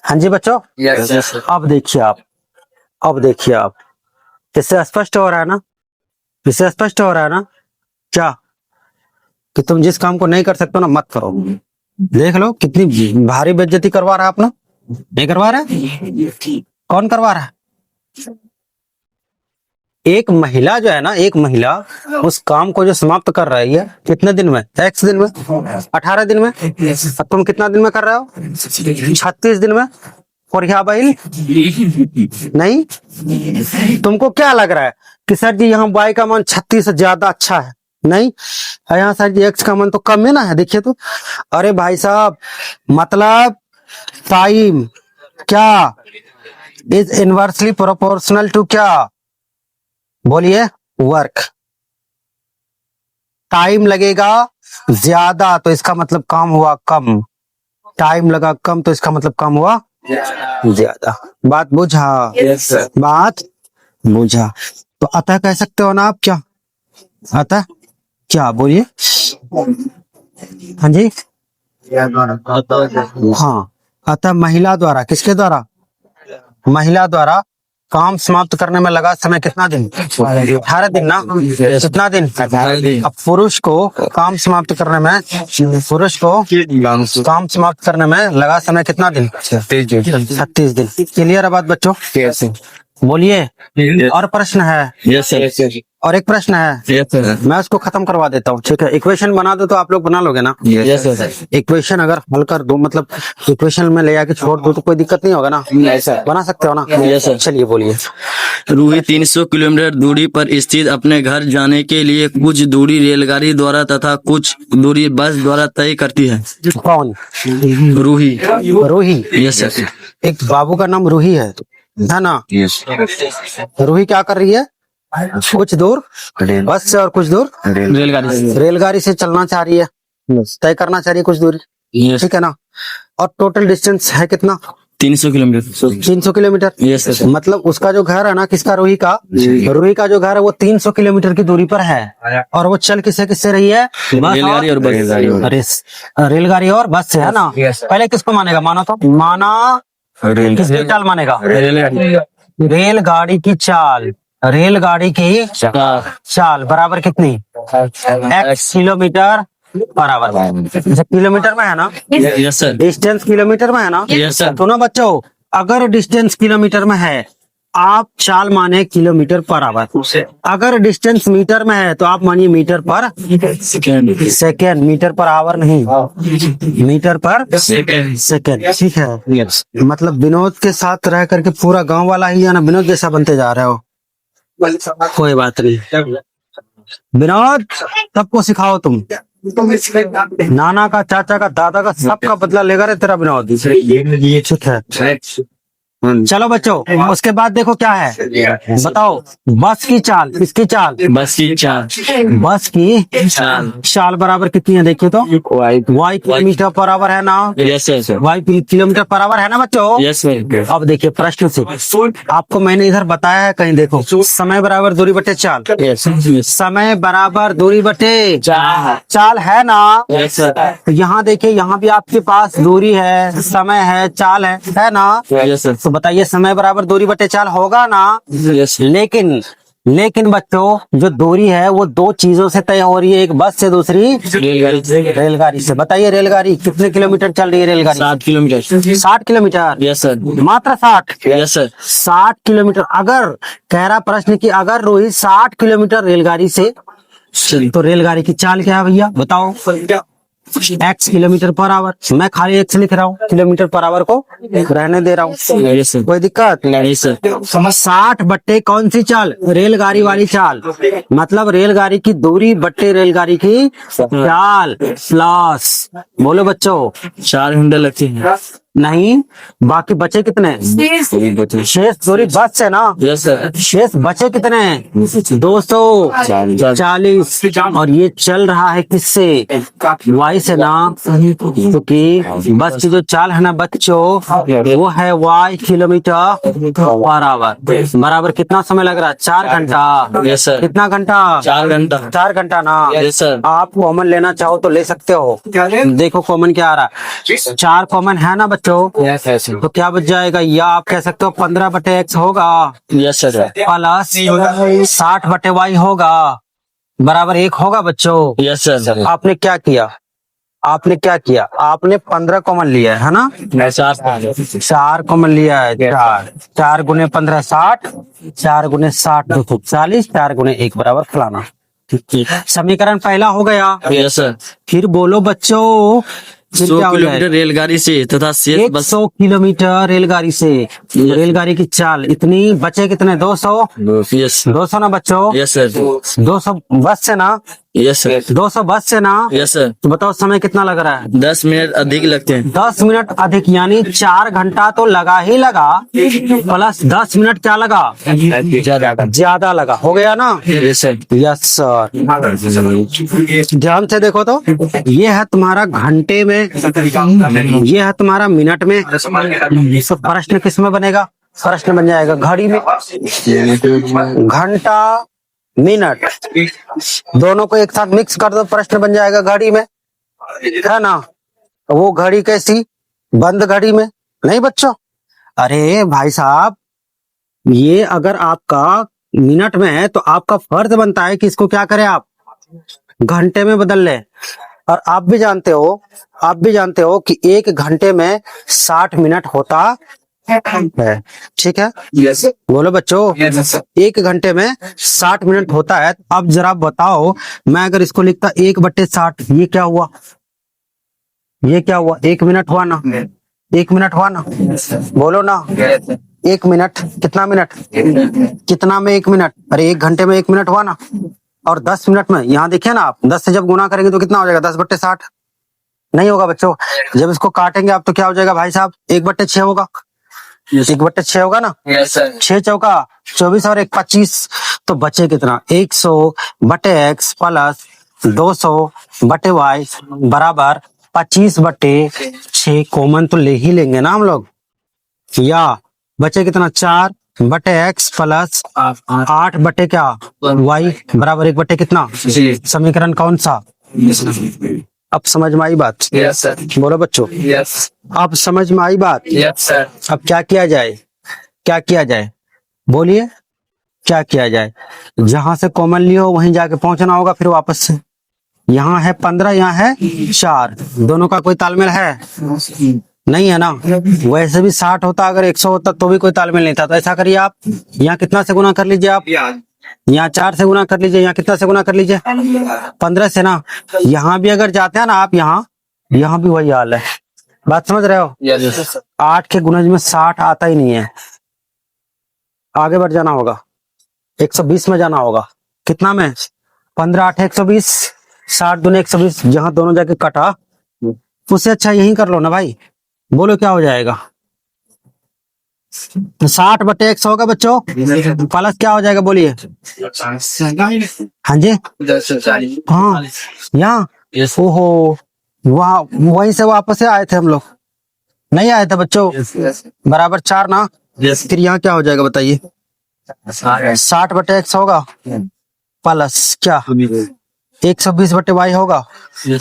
हाँ जी बच्चों, अब देखिए आप, अब देखिए आप, इससे स्पष्ट हो रहा है ना, इससे स्पष्ट हो रहा है ना क्या, कि तुम जिस काम को नहीं कर सकते हो ना मत करो। देख लो कितनी भारी बेइज्जती करवा रहा है अपना, नहीं करवा रहा है? कौन करवा रहा है? एक महिला जो है ना, एक महिला उस काम को जो समाप्त कर रही है कितने दिन में? x दिन में, 18 दिन में। अब तुम कितना दिन में कर रहे हो? 36 दिन में। और यहाँ भाई नहीं, तुमको क्या लग रहा है कि सर जी यहाँ y का मान 36 से ज्यादा अच्छा है? नहीं, यहाँ सर जी x का मान तो कम है ना, है देखिए तो। अरे भाई साहब, मतलब टाइम क्या इज इनवर्सली प्रोपोर्शनल टू क्या? बोलिए, वर्क। टाइम लगेगा ज्यादा तो इसका मतलब काम हुआ कम, टाइम लगा कम तो इसका मतलब काम हुआ ज्यादा। बात बुझा? बात बुझा। तो अतः कह सकते हो ना आप, क्या अतः क्या? बोलिए। हाँ जी, हाँ, अतः महिला द्वारा, किसके द्वारा? महिला द्वारा काम समाप्त करने में लगा समय कितना दिन? 18 दिन ना, कितना दिन? 18 दिन। अब पुरुष को काम समाप्त करने में, पुरुष को काम समाप्त करने में लगा समय कितना दिन? 36 दिन। क्लियर है बात बच्चों? बोलिए। और प्रश्न है? Yes sir. और एक प्रश्न है, मैं उसको खत्म करवा देता हूँ, ठीक है। इक्वेशन बना दो तो आप लोग बना लोगे ना? Yes sir. इक्वेशन अगर हल कर दो, मतलब इक्वेशन में ले आके छोड़ दो तो कोई दिक्कत नहीं होगा ना? बना सकते हो ना? Yes sir. चलिए बोलिए। रूही 300 किलोमीटर दूरी पर स्थित अपने घर जाने के लिए कुछ दूरी रेलगाड़ी द्वारा तथा कुछ दूरी बस द्वारा तय करती है। कौन? रूही। रूही? Yes sir. एक बाबू का नाम रूही है ना? यस। रूही क्या कर रही है? कुछ दूर बस से और कुछ दूर रेलगाड़ी से चलना चाह रही है, तय करना चाह रही है कुछ दूरी, ठीक है ना। और टोटल डिस्टेंस है कितना? 300 किलोमीटर। 300 किलोमीटर। Yes sir. मतलब उसका जो घर है ना, किसका? रूही का। रूही का जो घर है वो 300 किलोमीटर की दूरी पर है, और वो चल किससे किससे रही है? रेलगाड़ी और बस। रेलगाड़ी और बस से, है ना। पहले किसको मानेगा? मानो तो माना, किसकी चाल मानेगा? रेलगाड़ी की चाल। रेलगाड़ी की चाल बराबर कितनी? x किलोमीटर बराबर। जैसे किलोमीटर में है ना, यस सर। डिस्टेंस किलोमीटर में है ना। Yes sir. तो ना बच्चों, अगर डिस्टेंस किलोमीटर में है आप चाल माने किलोमीटर पर आवर, अगर डिस्टेंस मीटर में है तो आप मानिए मीटर पर सेकेंड, मीटर पर आवर नहीं, मीटर पर सेकेंड, ठीक है। मतलब विनोद के साथ रह करके पूरा गांव वाला ही है ना विनोद जैसा बनते जा रहे हो। कोई बात नहीं विनोद, सबको सिखाओ तुम, नाना का, चाचा का, दादा का, सबका बदला लेगा रे तेरा विनोद, ठीक है। चलो बच्चों, उसके बाद देखो क्या है, बताओ। बस की चाल, इसकी चाल, बस की चाल बस की चाल चाल बराबर कितनी है देखिए तो, वाई किलोमीटर पर आवर है ना, yes sir y kilometre per hour है ना बच्चों। यस सर अब देखिए प्रश्न से आपको मैंने इधर बताया है, कहीं देखो, समय बराबर दूरी बटे चाल, समय बराबर दूरी बटे चाल है ना। यस सर तो यहाँ देखिए, यहाँ भी आपके पास दूरी है, समय है, चाल है ना। यस सर तो बताइए समय बराबर दूरी बटे चाल होगा ना। यस लेकिन बच्चों जो दूरी है वो दो चीजों से तय हो रही है, एक बस से, दूसरी रेलगाड़ी रेलगाड़ी से। बताइए रेलगाड़ी कितने किलोमीटर चल रही है रेलगाड़ी? 7 किलोमीटर 60 किलोमीटर, यस सर मात्र 60। Yes sir 60 kilometre. अगर कह रहा प्रश्न कि अगर रोहित 60 किलोमीटर रेलगाड़ी से, तो रेलगाड़ी की चाल क्या है भैया बताओ? x kilometre per our. मैं खाली x लिख रहा हूँ, किलोमीटर पर आवर को रहने दे रहा हूँ, यस सर कोई दिक्कत नहीं सर 60 बट्टे कौन सी चाल? रेलगाड़ी वाली चाल। मतलब रेलगाड़ी की दूरी बट्टे रेलगाड़ी की चाल प्लस, बोलो बच्चों, 4 घंटे लगते हैं नहीं, बाकी बचे कितने? शेष दूरी बस से ना, यस सर शेष बचे कितने? 240। और ये चल रहा है किससे? वाई से ना, क्योंकि बस की जो चाल है ना बच्चों, वो है वाई किलोमीटर पर आवर। बराबर कितना समय लग रहा है? 4 घंटा। यस सर कितना घंटा? 4 घंटा 4 घंटा ना। यस सर आप कॉमन लेना चाहो तो ले सकते हो। देखो कॉमन क्या आ रहा है, 4 कॉमन है ना बच्चों, यस सर तो क्या बच जाएगा? या आप कह सकते हो 15 बटे x होगा यस सर प्लस 60 बटे y होगा, बराबर 1 होगा बच्चों। यस सर आपने क्या किया? आपने क्या किया? आपने 15 कॉमन लिया है ना, मैं 4 4 कॉमन लिया है, 4 गुने 15 60, 4 गुने 60 240, 4 गुने 1 बराबर फलाना। समीकरण पहला हो गया। यस सर फिर बोलो बच्चों, फिर 100 क्या हो जाएगा? किलोमीटर रेलगाड़ी से तथा शेष बस 100 किलोमीटर रेलगाड़ी से, रेलगाड़ी की चाल इतनी, बचे कितने? 200। यस 200 ना बच्चों, यस सर 200 बस से ना, यस सर 200 बस से ना। यस सर तो बताओ समय कितना लग रहा है? 10 मिनट अधिक लगते हैं 10 मिनट अधिक, यानी 4 घंटा तो लगा ही लगा, प्लस 10 मिनट क्या लगा? ज्यादा लगा। हो गया ना? Yes sir yes sir. ध्यान से देखो तो, ये है तुम्हारा घंटे में, ये है तुम्हारा मिनट में। तो प्रश्न किस में बनेगा? प्रश्न बन जाएगा घड़ी में। घंटा मिनट दोनों को एक साथ मिक्स कर दो, प्रश्न बन जाएगा घड़ी में, है ना। वो घड़ी कैसी? बंद घड़ी में नहीं बच्चों। अरे भाई साहब, ये अगर आपका मिनट में है तो आपका फर्ज बनता है कि इसको क्या करें, आप घंटे में बदल लें। और आप भी जानते हो कि एक घंटे में 60 मिनट होता है। ठीक है, यस बोलो बच्चों, एक घंटे में 60 मिनट होता है। अब जरा बताओ, मैं अगर इसको लिखता 1/60, ये क्या हुआ? ये क्या हुआ? 1 मिनट हुआ ना? 1 मिनट हुआ ना? बोलो ना। 1 मिनट कितना मिनट? कितना में 1 मिनट? अरे 1 घंटे में 1 मिनट हुआ ना। और 10 मिनट में, यहाँ देखिए ना, आप 10 से जब गुना करेंगे तो कितना हो जाएगा? 10/60 नहीं होगा बच्चों। जब इसको काटेंगे आप तो क्या हो जाएगा भाई साहब? 1/6 होगा। 1/6 होगा ना। यस सर 6 चौका 24 और 1 25। तो बचे कितना? 100/x प्लस 200/y बराबर 25/6। कॉमन तो ले ही लेंगे ना हम लोग। या बचे कितना? 4/x प्लस 8 क्या y बराबर 1 कितना? समीकरण कौन सा? अब समझ में आई बात? यस सर बोलो बच्चों, यस अब समझ में आई बात? यस सर अब क्या किया जाए? क्या किया जाए? बोलिए, क्या किया जाए? जहां से कॉमन लियो वहीं जाके पहुंचना होगा फिर वापस से। यहाँ है 15, यहाँ है 4, दोनों का कोई तालमेल है? नहीं है ना। वैसे भी 60 होता, अगर 100 होता तो भी कोई तालमेल नहीं था। तो ऐसा करिए, आप यहाँ कितना से गुना कर लीजिए? आप यहाँ 4 से गुना कर लीजिए, यहाँ कितना से गुना कर लीजिए? 15 से ना। यहाँ भी अगर जाते हैं ना आप, यहाँ भी वही हाल है। बात समझ रहे हो? यस 8 के गुणज में 60 आता ही नहीं है। आगे बढ़ जाना होगा, 120 में जाना होगा। कितना में? 15 8 120, 60 दूने 120। जहां दोनों जाके कटा, उससे अच्छा यही कर लो ना भाई। बोलो क्या हो जाएगा? 60/100 होगा बच्चों, प्लस क्या हो जाएगा बोलिए। हाँ जी, हाँ यहाँ, ओहो वहाँ वहीं से वापस से आए थे हम लोग, नहीं आए थे बच्चों, बराबर 4 ना। फिर यहाँ क्या हो जाएगा बताइए। 60/100 होगा प्लस क्या 120/y होगा,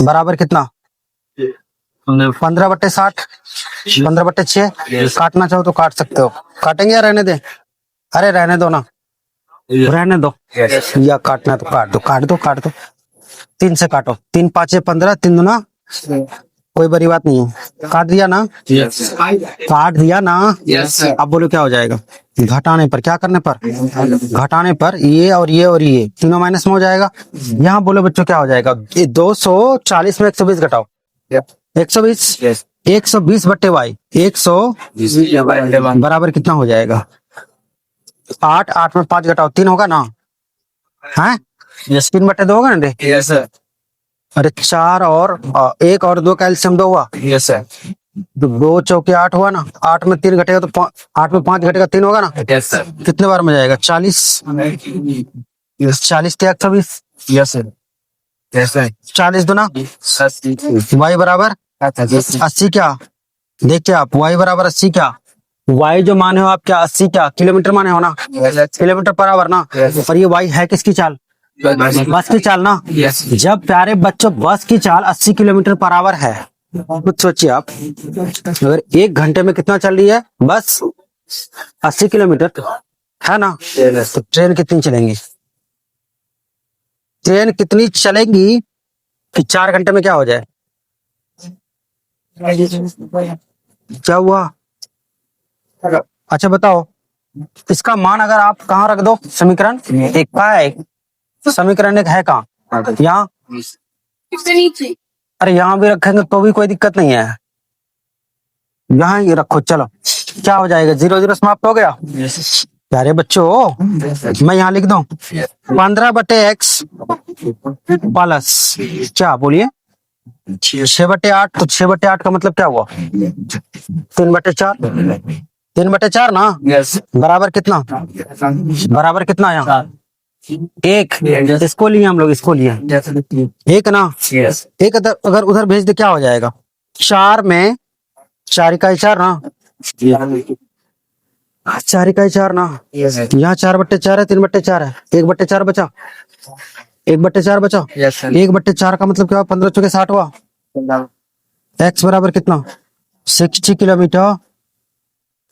बराबर कितना 15/60, 15/6। काटना चाहो तो काट सकते हो, काटेंगे या रहने दे, अरे रहने दो ना, रहने दो, या काटना है तो काट दो, काट दो, काट दो। 3 से काटो, 3 5 15, 3 दूना, कोई बड़ी बात नहीं है, काट दिया ना, काट दिया ना। अब बोलो क्या हो जाएगा, घटाने पर, क्या करने पर, घटाने पर ये और ये और ये तीनों माइनस में हो जाएगा। यहाँ बोलो बच्चों क्या हो जाएगा, ये 240 में 120 घटाओ, 120, 120/y, 120 बराबर कितना हो जाएगा 8, 8 में 5 घटाओ 3 होगा ना, है 3/2 होगा ना रे। अरे 4 और 1 और 2 कैल्शियम 2 हुआ, 2 चौके 8 हुआ ना, 8 में 3 घटेगा तो 8 में 5 घटेगा 3 होगा ना। कितने बार में जाएगा 40, 40 के 120, 40 दूना y बराबर 80, क्या देखिए आप, y बराबर 80, क्या y जो माने हो आप, क्या 80 क्या किलोमीटर माने हो ना, किलोमीटर पर आवर ना। और ये y है किसकी चाल, बस की चाल ना। जब प्यारे बच्चों बस की चाल 80 किलोमीटर पर आवर है, कुछ सोचिए आप, अगर 1 घंटे में कितना चल रही है बस 80 किलोमीटर है ना, तो ट्रेन कितनी चलेंगी, ट्रेन कितनी चलेंगी कि 4 घंटे में क्या हो जाए, क्या हुआ। अच्छा बताओ, इसका मान अगर आप कहाँ रख दो, समीकरण एक का है, समीकरण एक है कहाँ, यहाँ, अरे यहाँ भी रखेंगे तो भी कोई दिक्कत नहीं है, यहाँ ही रखो। चलो क्या हो जाएगा, 0 0 समाप्त हो गया। प्यारे बच्चों मैं यहाँ लिख दूं 15/x प्लस क्या बोलिए 6/8, तो 6/8 का मतलब क्या हुआ 3/4, 3/4 ना, बराबर कितना, बराबर कितना यहाँ 1, इसको लिए हम लोग, इसको लिए 1 ना, 1 अगर उधर भेज दे क्या हो जाएगा, 4 में 4 इकाई 4 ना, 4 इकाई 4 ना, यहाँ 4/4 है, 3/4 है, 1/4 बचा, 1/4 बचा, 1/4 का मतलब क्या हुआ 15 चौके 60 हुआ, x बराबर कितना 60 किलोमीटर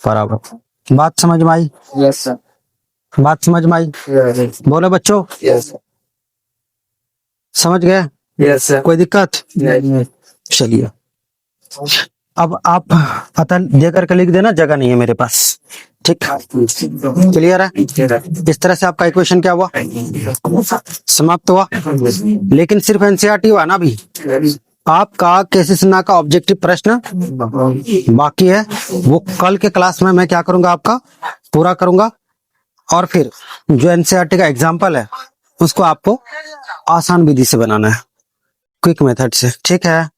बराबर। बात समझ में आई, बात समझ में आई, बोलो बच्चों समझ गए, कोई दिक्कत, चलिए अब आप पता दे करके लिख देना, जगह नहीं है मेरे पास, ठीक, क्लियर है। इस तरह से आपका इक्वेशन क्या हुआ, समाप्त हुआ। लेकिन सिर्फ एनसीईआरटी हुआ ना, अभी आपका केसी सिन्हा का ऑब्जेक्टिव प्रश्न बाकी है, वो कल के क्लास में मैं क्या करूंगा आपका पूरा करूंगा, और फिर जो एनसीईआरटी का एग्जाम्पल है उसको आपको आसान विधि से बनाना है, क्विक मेथड से, ठीक है।